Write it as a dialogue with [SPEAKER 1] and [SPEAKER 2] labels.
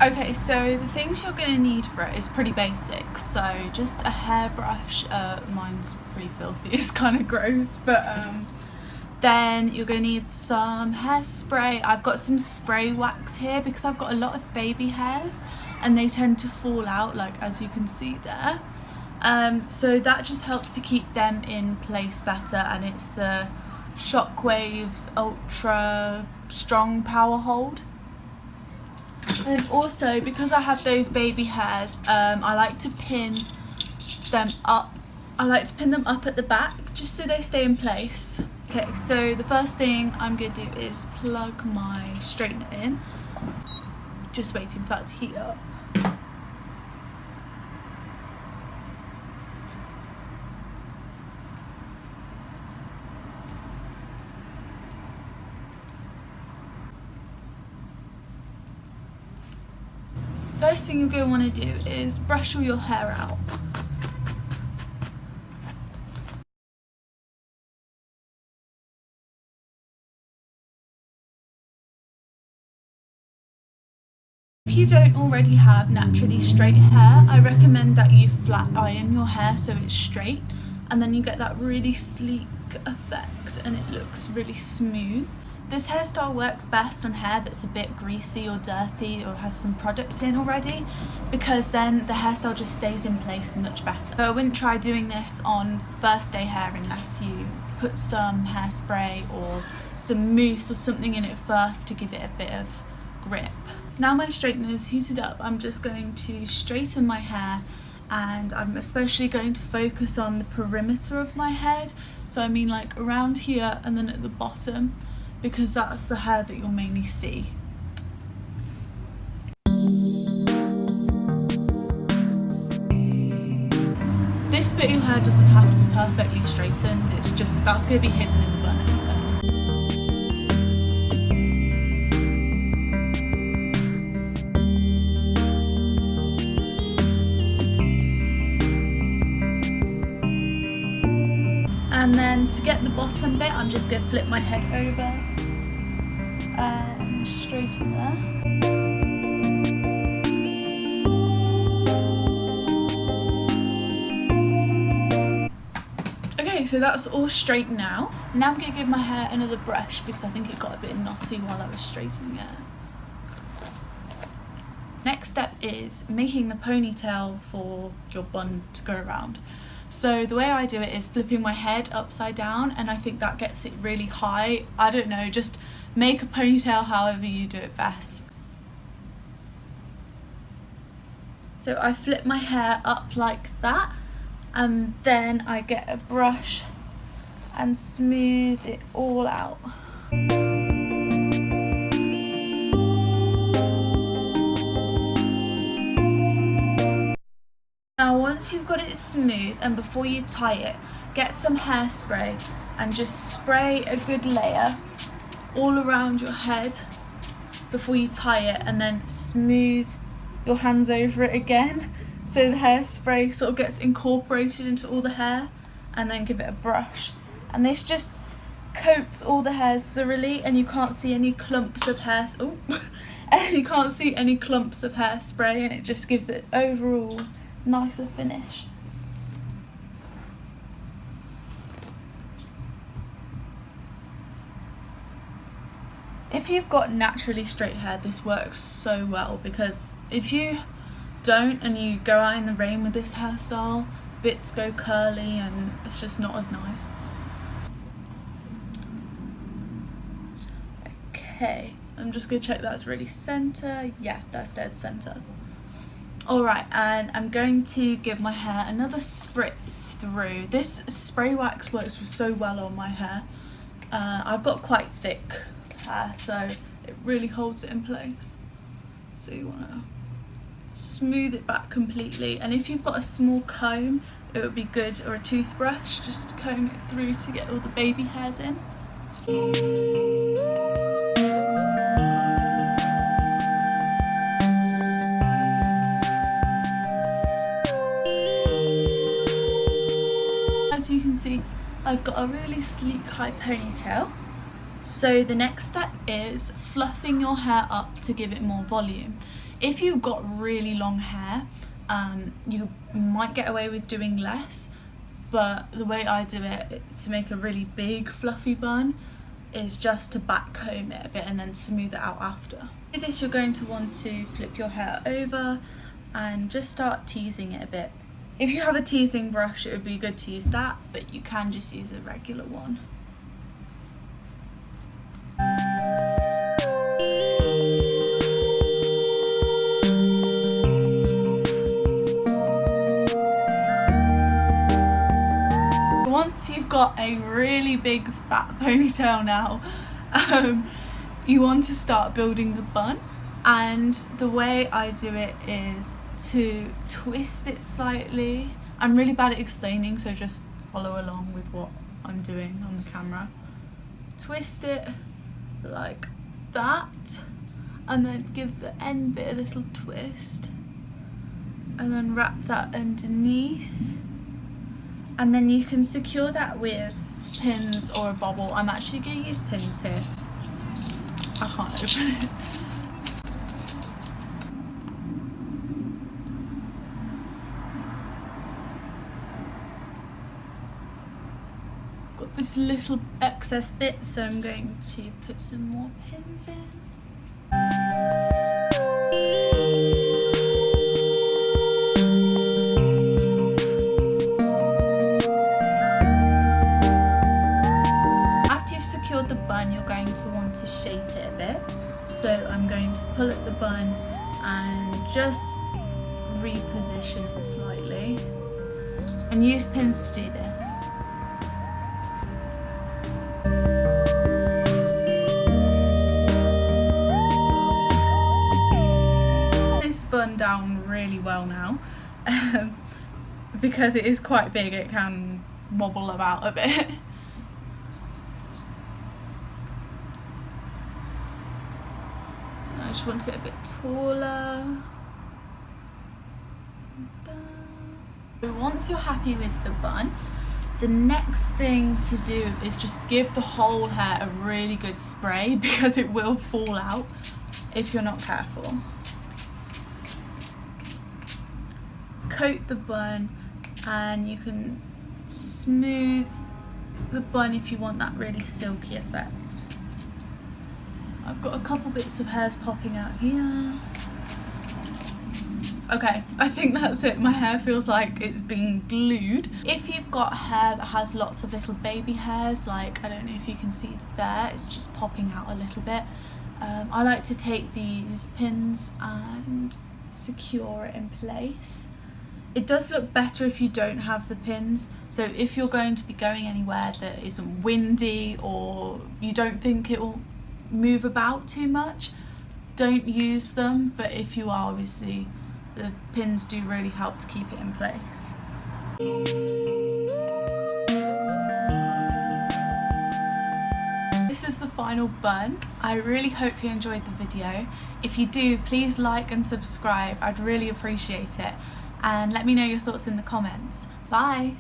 [SPEAKER 1] Okay, so the things you're going to need for it is pretty basic. So just a hairbrush, mine's pretty filthy, it's kind of gross, but then you're going to need some hairspray. I've got some spray wax here because I've got a lot of baby hairs and they tend to fall out, like as you can see there. So that just helps to keep them in place better, and it's the Shockwave's Ultra Strong Power Hold. And also, because I have those baby hairs, I like to pin them up. I like to pin them up at the back just so they stay in place. Okay, so the first thing I'm going to do is plug my straightener in. Just waiting for that to heat up. First thing you're going to want to do is brush all your hair out. If you don't already have naturally straight hair, I recommend that you flat iron your hair so it's straight, and then you get that really sleek effect and it looks really smooth. This hairstyle works best on hair that's a bit greasy or dirty or has some product in already, because then the hairstyle just stays in place much better. So I wouldn't try doing this on first day hair unless you put some hairspray or some mousse or something in it first to give it a bit of grip. Now my straightener is heated up, I'm just going to straighten my hair, and I'm especially going to focus on the perimeter of my head. So I mean like around here and then at the bottom, because that's the hair that you'll mainly see. This bit of your hair doesn't have to be perfectly straightened, it's just that's going to be hidden in the bun anyway. And then to get the bottom bit, I'm just going to flip my head over and straighten there. Okay, so that's all straight now. Now I'm going to give my hair another brush because I think it got a bit knotty while I was straightening it. Next step is making the ponytail for your bun to go around. So the way I do it is flipping my head upside down, and I think that gets it really high. I don't know, just make a ponytail however you do it best. So I flip my hair up like that, and then I get a brush and smooth it all out. Now once you've got it smooth, and before you tie it, get some hairspray and just spray a good layer all around your head before you tie it, and then smooth your hands over it again so the hairspray sort of gets incorporated into all the hair, and then give it a brush. And this just coats all the hairs thoroughly, and you can't see any clumps of hair. Oh, and you can't see any clumps of hairspray, and it just gives it overall nicer finish. If you've got naturally straight hair, this works so well, because if you don't and you go out in the rain with this hairstyle, bits go curly and it's just not as nice. Okay, I'm just gonna check that's really center. Yeah, that's dead center. Alright, and I'm going to give my hair another spritz through. This spray wax works so well on my hair. I've got quite thick hair, so it really holds it in place. So you want to smooth it back completely, and if you've got a small comb, it would be good, or a toothbrush, just to comb it through to get all the baby hairs in. As you can see, I've got a really sleek high ponytail. So the next step is fluffing your hair up to give it more volume. If you've got really long hair, you might get away with doing less, but the way I do it to make a really big fluffy bun is just to back comb it a bit and then smooth it out after. With this, you're going to want to flip your hair over and just start teasing it a bit. If you have a teasing brush, it would be good to use that, but you can just use a regular one. Once you've got a really big fat ponytail now, you want to start building the bun, and the way I do it is to twist it slightly. I'm really bad at explaining, so just follow along with what I'm doing on the camera. Twist it like that, and then give the end bit a little twist, and then wrap that underneath. And then you can secure that with pins or a bobble. I'm actually going to use pins here. I can't open it. Got this little excess bit, so I'm going to put some more pins in. The bun, you're going to want to shape it a bit, so I'm going to pull at the bun and just reposition it slightly, and use pins to do this. This bun down really well now, because it is quite big, it can wobble about a bit. I just want it a bit taller. So once you're happy with the bun, the next thing to do is just give the whole hair a really good spray, because it will fall out if you're not careful. Coat the bun, and you can smooth the bun if you want that really silky effect. I've got a couple bits of hairs popping out here. Okay, I think that's it. My hair feels like it's being glued. If you've got hair that has lots of little baby hairs, like, I don't know if you can see there, it's just popping out a little bit. I like to take these pins and secure it in place. It does look better if you don't have the pins, so if you're going to be going anywhere that isn't windy or you don't think it will move about too much, don't use them, but if you are, obviously the pins do really help to keep it in place. This is the final bun. I really hope you enjoyed the video. If you do, please like and subscribe. I'd really appreciate it, and let me know your thoughts in the comments. Bye!